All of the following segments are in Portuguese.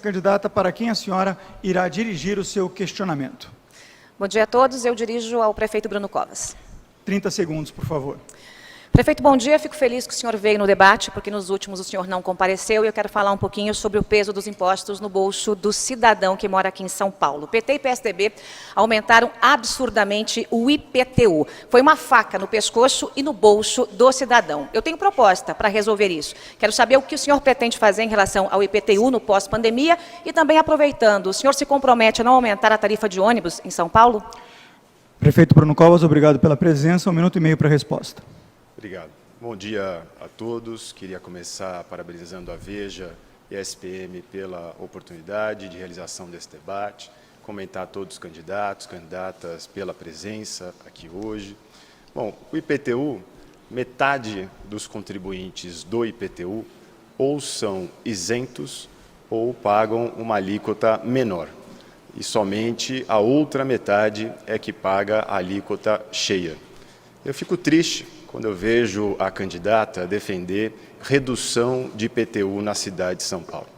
Candidata, para quem a senhora irá dirigir o seu questionamento? Bom dia a todos, eu dirijo ao prefeito Bruno Covas. 30 segundos, por favor. Prefeito, bom dia. Fico feliz que o senhor veio no debate, porque nos últimos o senhor não compareceu, e eu quero falar um pouquinho sobre o peso dos impostos no bolso do cidadão que mora aqui em São Paulo. PT e PSDB aumentaram absurdamente o IPTU. Foi uma faca no pescoço e no bolso do cidadão. Eu tenho proposta para resolver isso. Quero saber o que o senhor pretende fazer em relação ao IPTU no pós-pandemia e também, aproveitando, o senhor se compromete a não aumentar a tarifa de ônibus em São Paulo? Prefeito Bruno Covas, obrigado pela presença. 1 minuto e meio para a resposta. Obrigado. Bom dia a todos. Queria começar parabenizando a Veja e a SPM pela oportunidade de realização desse debate, comentar a todos os candidatos, candidatas pela presença aqui hoje. Bom, o IPTU, metade dos contribuintes do IPTU ou são isentos ou pagam uma alíquota menor. E somente a outra metade é que paga a alíquota cheia. Eu fico triste quando eu vejo a candidata defender redução de IPTU na cidade de São Paulo.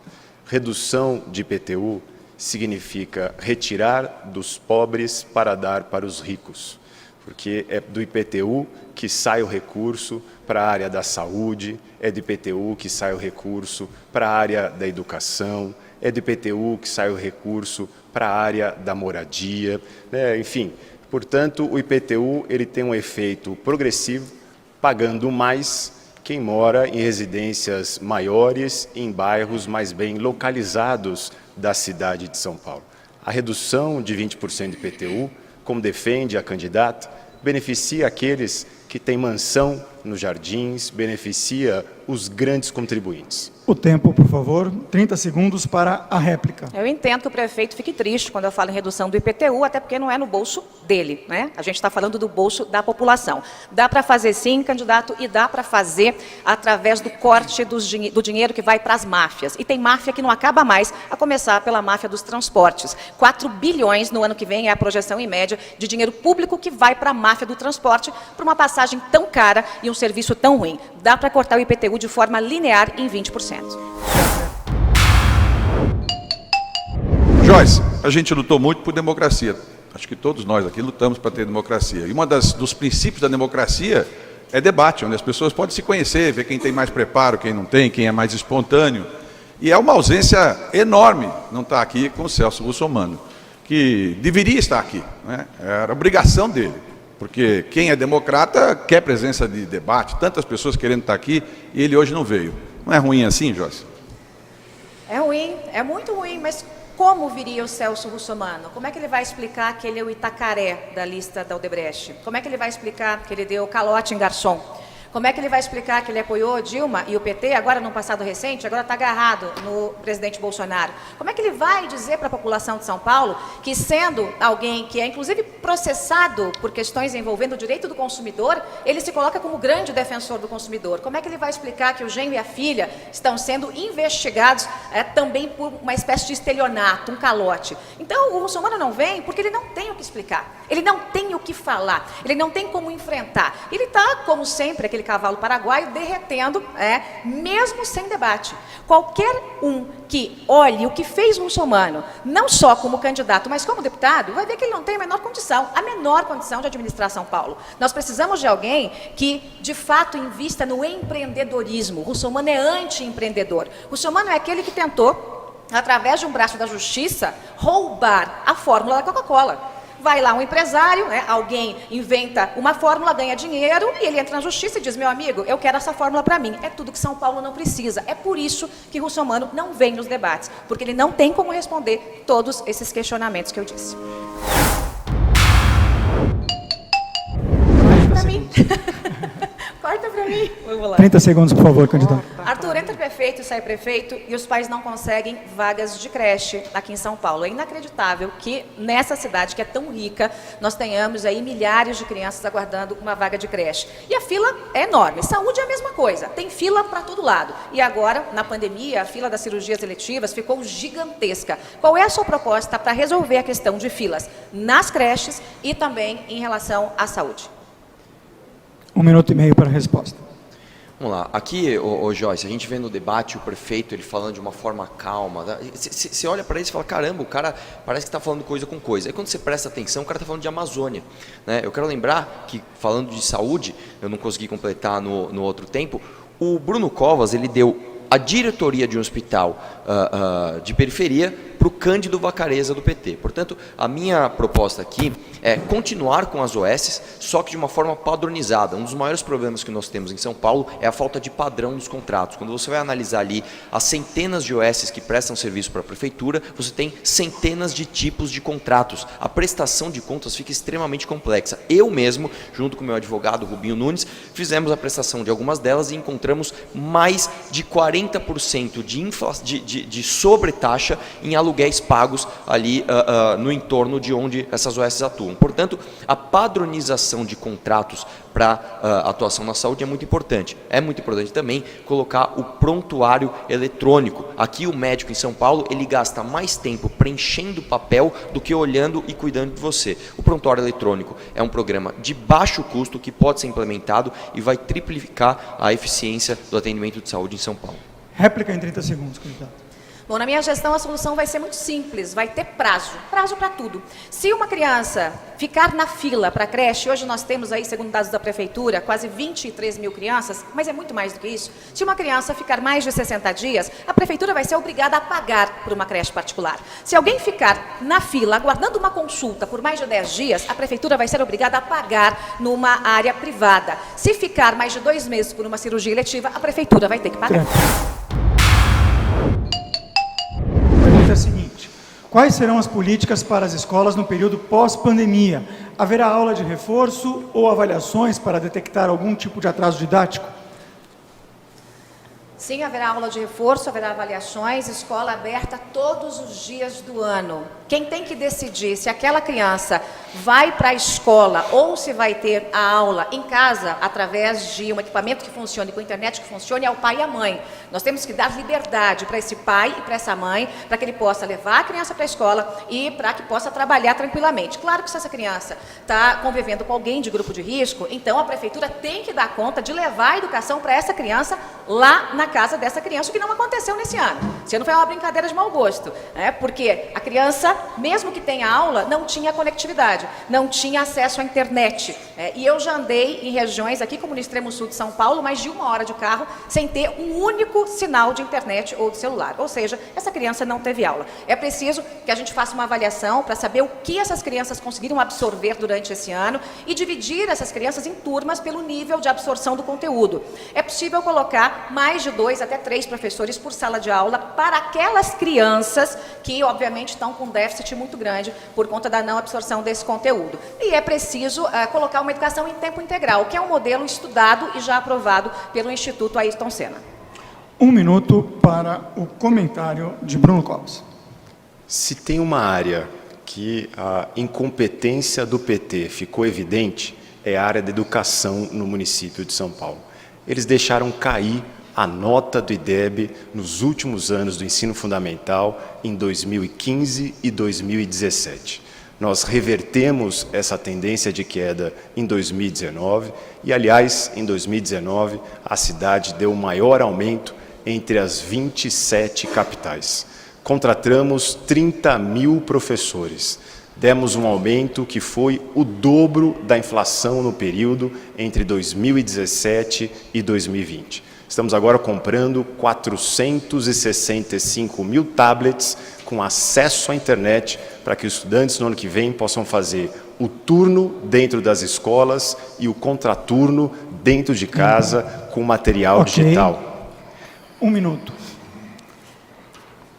Redução de IPTU significa retirar dos pobres para dar para os ricos, porque é do IPTU que sai o recurso para a área da saúde, é do IPTU que sai o recurso para a área da educação, é do IPTU que sai o recurso para a área da moradia, né? Enfim. Portanto, o IPTU ele tem um efeito progressivo, pagando mais quem mora em residências maiores e em bairros mais bem localizados da cidade de São Paulo. A redução de 20% de IPTU, como defende a candidata, beneficia aqueles que têm mansão nos jardins, beneficia os grandes contribuintes. O tempo, por favor. 30 segundos para a réplica. Eu entendo que o prefeito fique triste quando eu falo em redução do IPTU, até porque não é no bolso dele, né? A gente está falando do bolso da população. Dá para fazer sim, candidato, e dá para fazer através do corte do dinheiro que vai para as máfias. E tem máfia que não acaba mais, a começar pela máfia dos transportes. 4 bilhões no ano que vem é a projeção em média de dinheiro público que vai para a máfia do transporte por uma passagem tão cara e um serviço tão ruim. Dá para cortar o IPTU de forma linear em 20%. Joyce, a gente lutou muito por democracia. Acho que todos nós aqui lutamos para ter democracia. E um dos princípios da democracia é debate, onde as pessoas podem se conhecer, ver quem tem mais preparo, quem não tem, quem é mais espontâneo. E é uma ausência enorme não estar aqui com o Celso Russomano, que deveria estar aqui, né? Era obrigação dele. Porque quem é democrata quer presença de debate, tantas pessoas querendo estar aqui, e ele hoje não veio. Não é ruim assim, Joyce? É ruim, é muito ruim, mas como viria o Celso Russomano? Como é que ele vai explicar que ele é o Itacaré da lista da Odebrecht? Como é que ele vai explicar que ele deu calote em garçom? Como é que ele vai explicar que ele apoiou Dilma e o PT, agora num passado recente, agora está agarrado no presidente Bolsonaro? Como é que ele vai dizer para a população de São Paulo que, sendo alguém que é inclusive processado por questões envolvendo o direito do consumidor, ele se coloca como grande defensor do consumidor? Como é que ele vai explicar que o genro e a filha estão sendo investigados também por uma espécie de estelionato, um calote? Então, o Russomano não vem porque ele não tem o que explicar, ele não tem o que falar, ele não tem como enfrentar. Ele está, como sempre, aquele cavalo paraguaio derretendo, mesmo sem debate. Qualquer um que olhe o que fez Russomano, não só como candidato, mas como deputado, vai ver que ele não tem a menor condição de administrar São Paulo. Nós precisamos de alguém que, de fato, invista no empreendedorismo. Russomano é anti-empreendedor. Russomano é aquele que tentou, através de um braço da justiça, roubar a fórmula da Coca-Cola. Vai lá um empresário, alguém inventa uma fórmula, ganha dinheiro, e ele entra na justiça e diz: meu amigo, eu quero essa fórmula para mim. É tudo que São Paulo não precisa. É por isso que Russomano não vem nos debates, porque ele não tem como responder todos esses questionamentos que eu disse. Corta para mim. Corta para mim. Vamos lá. 30 segundos, por favor, candidato. Arthur, entra prefeito e sai prefeito e os pais não conseguem vagas de creche aqui em São Paulo. É inacreditável que nessa cidade que é tão rica, nós tenhamos aí milhares de crianças aguardando uma vaga de creche. E a fila é enorme. Saúde é a mesma coisa, tem fila para todo lado. E agora, na pandemia, a fila das cirurgias eletivas ficou gigantesca. Qual é a sua proposta para resolver a questão de filas nas creches e também em relação à saúde? 1 minuto e meio para a resposta. Vamos lá, aqui, ô Joyce, a gente vê no debate o prefeito ele falando de uma forma calma. Você olha para ele e fala, caramba, o cara parece que está falando coisa com coisa. Aí quando você presta atenção, o cara está falando de Amazônia. Né? Eu quero lembrar que, falando de saúde, eu não consegui completar no outro tempo, o Bruno Covas ele deu a diretoria de um hospital de periferia para o Cândido Vacareza do PT. Portanto, a minha proposta aqui é continuar com as OS, só que de uma forma padronizada. Um dos maiores problemas que nós temos em São Paulo é a falta de padrão nos contratos. Quando você vai analisar ali as centenas de OS que prestam serviço para a prefeitura, você tem centenas de tipos de contratos. A prestação de contas fica extremamente complexa. Eu mesmo, junto com o meu advogado Rubinho Nunes, fizemos a prestação de algumas delas e encontramos mais de 40% de sobretaxa em aluguéis pagos ali no entorno de onde essas OS atuam. Portanto, a padronização de contratos para atuação na saúde é muito importante. É muito importante também colocar o prontuário eletrônico. Aqui o médico em São Paulo, ele gasta mais tempo preenchendo papel do que olhando e cuidando de você. O prontuário eletrônico é um programa de baixo custo que pode ser implementado e vai triplicar a eficiência do atendimento de saúde em São Paulo. Réplica em 30 segundos, candidato. Bom, na minha gestão a solução vai ser muito simples, vai ter prazo para tudo. Se uma criança ficar na fila para a creche, hoje nós temos aí, segundo dados da prefeitura, quase 23 mil crianças, mas é muito mais do que isso. Se uma criança ficar mais de 60 dias, a prefeitura vai ser obrigada a pagar por uma creche particular. Se alguém ficar na fila, aguardando uma consulta por mais de 10 dias, a prefeitura vai ser obrigada a pagar numa área privada. Se ficar mais de 2 meses por uma cirurgia eletiva, a prefeitura vai ter que pagar. É a seguinte: quais serão as políticas para as escolas no período pós-pandemia? Haverá aula de reforço ou avaliações para detectar algum tipo de atraso didático? Sim, haverá aula de reforço, haverá avaliações, escola aberta todos os dias do ano. Quem tem que decidir se aquela criança vai para a escola ou se vai ter a aula em casa através de um equipamento que funcione, com internet que funcione, é o pai e a mãe. Nós temos que dar liberdade para esse pai e para essa mãe, para que ele possa levar a criança para a escola e para que possa trabalhar tranquilamente. Claro que se essa criança está convivendo com alguém de grupo de risco, então a prefeitura tem que dar conta de levar a educação para essa criança lá na casa dessa criança, o que não aconteceu nesse ano. Esse ano foi uma brincadeira de mau gosto, né? Porque a criança, mesmo que tenha aula, não tinha conectividade, não tinha acesso à internet. E eu já andei em regiões aqui, como no extremo sul de São Paulo, mais de 1 hora de carro, sem ter um único sinal de internet ou de celular. Ou seja, essa criança não teve aula. É preciso que a gente faça uma avaliação para saber o que essas crianças conseguiram absorver durante esse ano e dividir essas crianças em turmas pelo nível de absorção do conteúdo. É possível colocar mais de 2 até 3 professores por sala de aula para aquelas crianças que, obviamente, estão com déficit muito grande por conta da não absorção desse conteúdo. E é preciso colocar uma educação em tempo integral, que é um modelo estudado e já aprovado pelo Instituto Ayrton Senna. 1 minuto para o comentário de Bruno Covas. Se tem uma área que a incompetência do PT ficou evidente, é a área da educação no município de São Paulo. Eles deixaram cair a nota do IDEB nos últimos anos do ensino fundamental em 2015 e 2017. Nós revertemos essa tendência de queda em 2019 e, aliás, em 2019, a cidade deu o maior aumento entre as 27 capitais. Contratamos 30 mil professores. Demos um aumento que foi o dobro da inflação no período entre 2017 e 2020. Estamos agora comprando 465 mil tablets com acesso à internet para que os estudantes no ano que vem possam fazer o turno dentro das escolas e o contraturno dentro de casa com material digital. 1 minuto.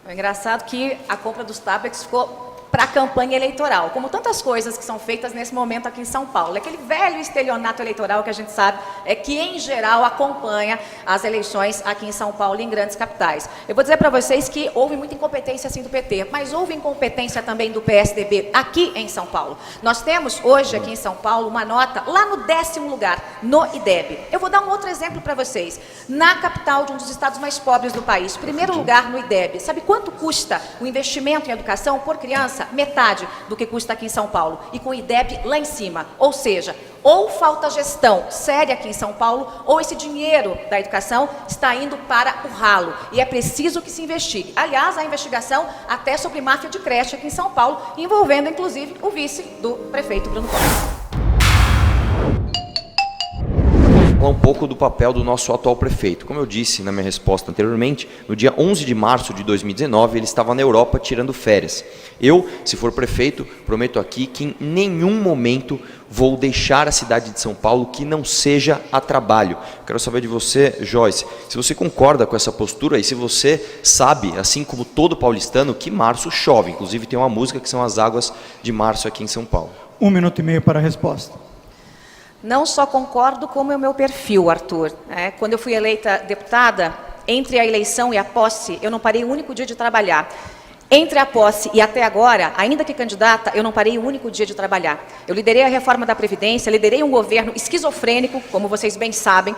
É engraçado que a compra dos tablets ficou para a campanha eleitoral, como tantas coisas que são feitas nesse momento aqui em São Paulo. Aquele velho estelionato eleitoral que a gente sabe que, em geral, acompanha as eleições aqui em São Paulo e em grandes capitais. Eu vou dizer para vocês que houve muita incompetência, sim, do PT, mas houve incompetência também do PSDB aqui em São Paulo. Nós temos hoje aqui em São Paulo uma nota lá no 10º lugar, no IDEB. Eu vou dar um outro exemplo para vocês. Na capital de um dos estados mais pobres do país, primeiro lugar no IDEB. Sabe quanto custa o investimento em educação por criança? Metade do que custa aqui em São Paulo, e com o IDEB lá em cima. Ou seja, Ou falta gestão séria aqui em São Paulo, ou esse dinheiro da educação está indo para o ralo. E é preciso que se investigue. Aliás, a investigação até sobre máfia de creche aqui em São Paulo, envolvendo inclusive o vice do prefeito Bruno Covas. Falar um pouco do papel do nosso atual prefeito. Como eu disse na minha resposta anteriormente, no dia 11 de março de 2019, ele estava na Europa tirando férias. Eu, se for prefeito, prometo aqui que em nenhum momento vou deixar a cidade de São Paulo que não seja a trabalho. Quero saber de você, Joyce, se você concorda com essa postura e se você sabe, assim como todo paulistano, que março chove. Inclusive tem uma música que são as águas de março aqui em São Paulo. 1 minuto e meio para a resposta. Não só concordo, como é o meu perfil, Arthur. Quando eu fui eleita deputada, entre a eleição e a posse, eu não parei um único dia de trabalhar. Entre a posse e até agora, ainda que candidata, eu não parei um único dia de trabalhar. Eu liderei a reforma da Previdência, liderei um governo esquizofrênico, como vocês bem sabem,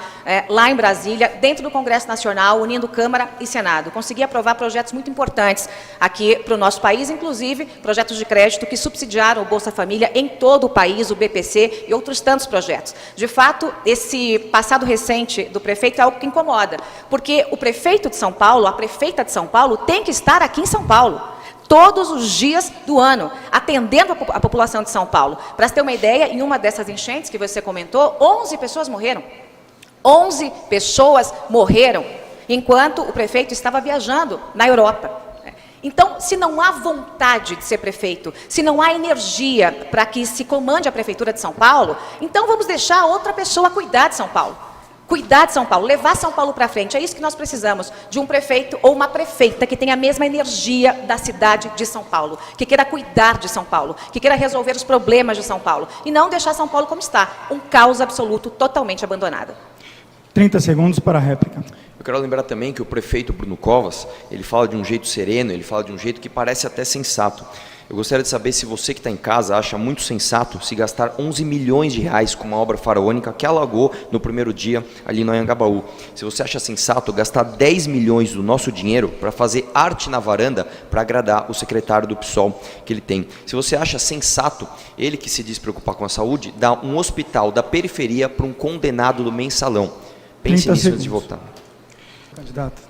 lá em Brasília, dentro do Congresso Nacional, unindo Câmara e Senado. Consegui aprovar projetos muito importantes aqui para o nosso país, inclusive projetos de crédito que subsidiaram o Bolsa Família em todo o país, o BPC e outros tantos projetos. De fato, esse passado recente do prefeito é algo que incomoda, porque o prefeito de São Paulo, a prefeita de São Paulo, tem que estar aqui em São Paulo todos os dias do ano, atendendo a população de São Paulo. Para você ter uma ideia, em uma dessas enchentes que você comentou, 11 pessoas morreram. 11 pessoas morreram, enquanto o prefeito estava viajando na Europa. Então, se não há vontade de ser prefeito, se não há energia para que se comande a prefeitura de São Paulo, então vamos deixar outra pessoa cuidar de São Paulo. Cuidar de São Paulo, levar São Paulo para frente. É isso que nós precisamos, de um prefeito ou uma prefeita que tenha a mesma energia da cidade de São Paulo, que queira cuidar de São Paulo, que queira resolver os problemas de São Paulo, e não deixar São Paulo como está, um caos absoluto, totalmente abandonado. 30 segundos para a réplica. Eu quero lembrar também que o prefeito Bruno Covas, ele fala de um jeito sereno, ele fala de um jeito que parece até sensato. Eu gostaria de saber se você que está em casa acha muito sensato se gastar 11 milhões de reais com uma obra faraônica que alagou no primeiro dia ali no Anhangabaú. Se você acha sensato gastar 10 milhões do nosso dinheiro para fazer arte na varanda para agradar o secretário do PSOL que ele tem. Se você acha sensato, ele que se diz preocupar com a saúde, dar um hospital da periferia para um condenado do mensalão. Pense nisso antes de votar. Candidato.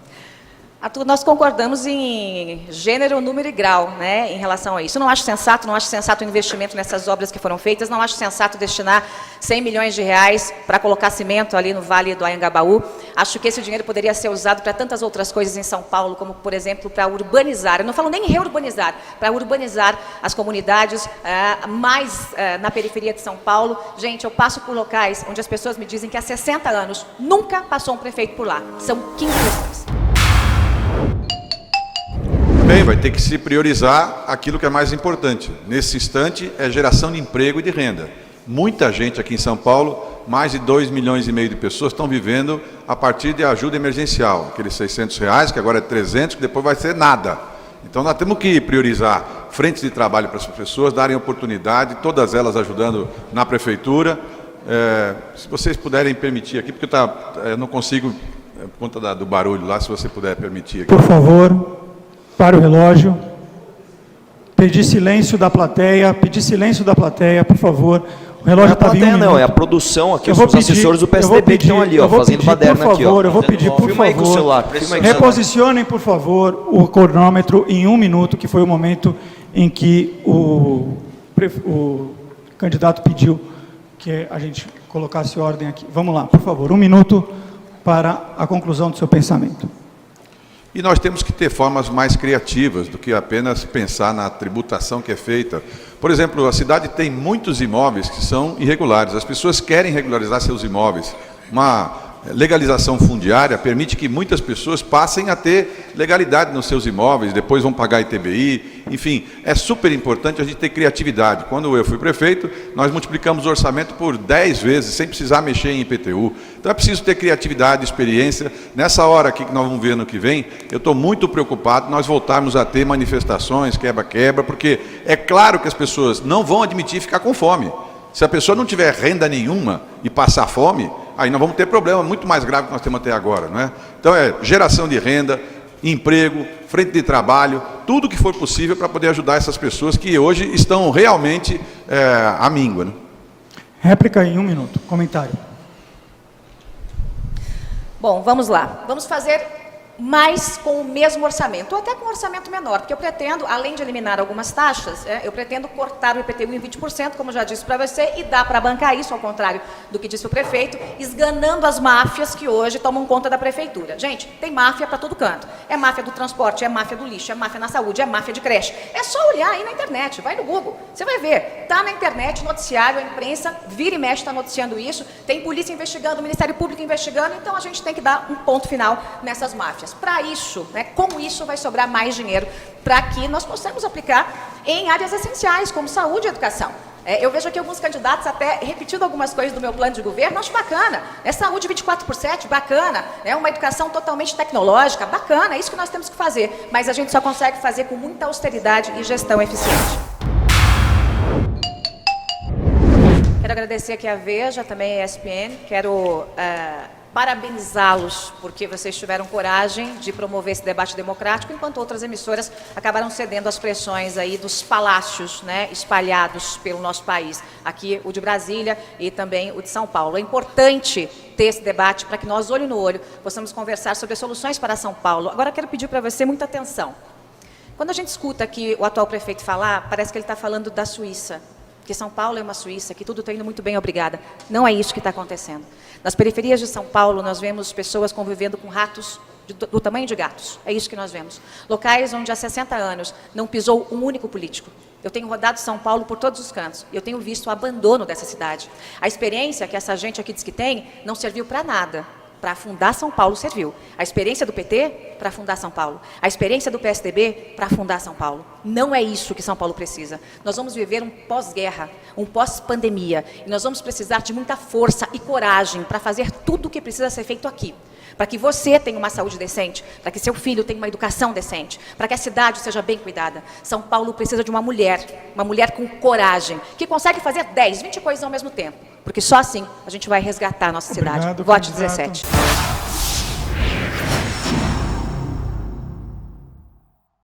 Arthur, nós concordamos em gênero, número e grau, em relação a isso. Eu não acho sensato o investimento nessas obras que foram feitas, não acho sensato destinar 100 milhões de reais para colocar cimento ali no Vale do Anhangabaú. Acho que esse dinheiro poderia ser usado para tantas outras coisas em São Paulo, como, por exemplo, para urbanizar. Eu não falo nem reurbanizar, para urbanizar as comunidades mais na periferia de São Paulo. Gente, eu passo por locais onde as pessoas me dizem que há 60 anos nunca passou um prefeito por lá. São 15 pessoas. Bem, vai ter que se priorizar aquilo que é mais importante. Nesse instante, é geração de emprego e de renda. Muita gente aqui em São Paulo, mais de 2,5 milhões de pessoas estão vivendo a partir de ajuda emergencial. Aqueles R$600, que agora é 300, que depois vai ser nada. Então nós temos que priorizar frentes de trabalho para essas pessoas, darem oportunidade, todas elas ajudando na prefeitura. Se vocês puderem permitir aqui, porque eu não consigo, por conta do barulho lá, se você puder permitir aqui. Por favor, para o relógio. Pedir silêncio da plateia, por favor. O relógio está vindo. Não, é a produção aqui, os assessores do PSDB que estão ali, fazendo baderna aqui. Eu vou pedir, por Filma aí com o celular. Reposicionem, por favor, o cronômetro em 1 minuto, que foi o momento em que o candidato pediu que a gente colocasse ordem aqui. Vamos lá, por favor, 1 minuto para a conclusão do seu pensamento. E nós temos que ter formas mais criativas do que apenas pensar na tributação que é feita. Por exemplo, a cidade tem muitos imóveis que são irregulares. As pessoas querem regularizar seus imóveis. Uma legalização fundiária permite que muitas pessoas passem a ter legalidade nos seus imóveis, depois vão pagar ITBI, enfim, é super importante a gente ter criatividade. Quando eu fui prefeito, nós multiplicamos o orçamento por 10 vezes, sem precisar mexer em IPTU. Então é preciso ter criatividade, experiência. Nessa hora aqui que nós vamos ver ano que vem, eu estou muito preocupado nós voltarmos a ter manifestações, quebra-quebra, porque é claro que as pessoas não vão admitir ficar com fome. Se a pessoa não tiver renda nenhuma e passar fome, aí nós vamos ter problema muito mais grave que nós temos até agora, não é? Então é geração de renda, emprego, frente de trabalho, tudo que for possível para poder ajudar essas pessoas que hoje estão realmente à míngua, né? Réplica em 1 minuto. Comentário. Bom, vamos lá. Vamos fazer mais com o mesmo orçamento, ou até com um orçamento menor, porque eu pretendo, além de eliminar algumas taxas, eu pretendo cortar o IPTU em 20%, como já disse para você, e dá para bancar isso, ao contrário do que disse o prefeito, esganando as máfias que hoje tomam conta da prefeitura. Gente, tem máfia para todo canto. É máfia do transporte, é máfia do lixo, é máfia na saúde, é máfia de creche. É só olhar aí na internet, vai no Google, você vai ver. Está na internet, noticiário, a imprensa, vira e mexe está noticiando isso, tem polícia investigando, o Ministério Público investigando, então a gente tem que dar um ponto final nessas máfias. Para isso, com isso vai sobrar mais dinheiro para que nós possamos aplicar em áreas essenciais, como saúde e educação. Eu vejo aqui alguns candidatos até repetindo algumas coisas do meu plano de governo, acho bacana. Saúde 24/7, bacana. Uma educação totalmente tecnológica, bacana, é isso que nós temos que fazer. Mas a gente só consegue fazer com muita austeridade e gestão eficiente. Quero agradecer aqui a Veja, também a ESPN, quero parabenizá-los, porque vocês tiveram coragem de promover esse debate democrático, enquanto outras emissoras acabaram cedendo às pressões aí dos palácios, espalhados pelo nosso país. Aqui o de Brasília e também o de São Paulo. É importante ter esse debate para que nós, olho no olho, possamos conversar sobre soluções para São Paulo. Agora quero pedir para você muita atenção. Quando a gente escuta aqui o atual prefeito falar, parece que ele está falando da Suíça, que São Paulo é uma Suíça, que tudo está indo muito bem, obrigada. Não é isso que está acontecendo. Nas periferias de São Paulo, nós vemos pessoas convivendo com ratos do tamanho de gatos. É isso que nós vemos. Locais onde há 60 anos não pisou um único político. Eu tenho rodado São Paulo por todos os cantos e eu tenho visto o abandono dessa cidade. A experiência que essa gente aqui diz que tem não serviu para nada. Para afundar São Paulo serviu. A experiência do PT para afundar São Paulo. A experiência do PSDB para afundar São Paulo. Não é isso que São Paulo precisa. Nós vamos viver um pós-guerra, um pós-pandemia. E nós vamos precisar de muita força e coragem para fazer tudo o que precisa ser feito aqui. Para que você tenha uma saúde decente, para que seu filho tenha uma educação decente, para que a cidade seja bem cuidada. São Paulo precisa de uma mulher com coragem, que consegue fazer 10, 20 coisas ao mesmo tempo. Porque só assim a gente vai resgatar a nossa cidade. Vote 17.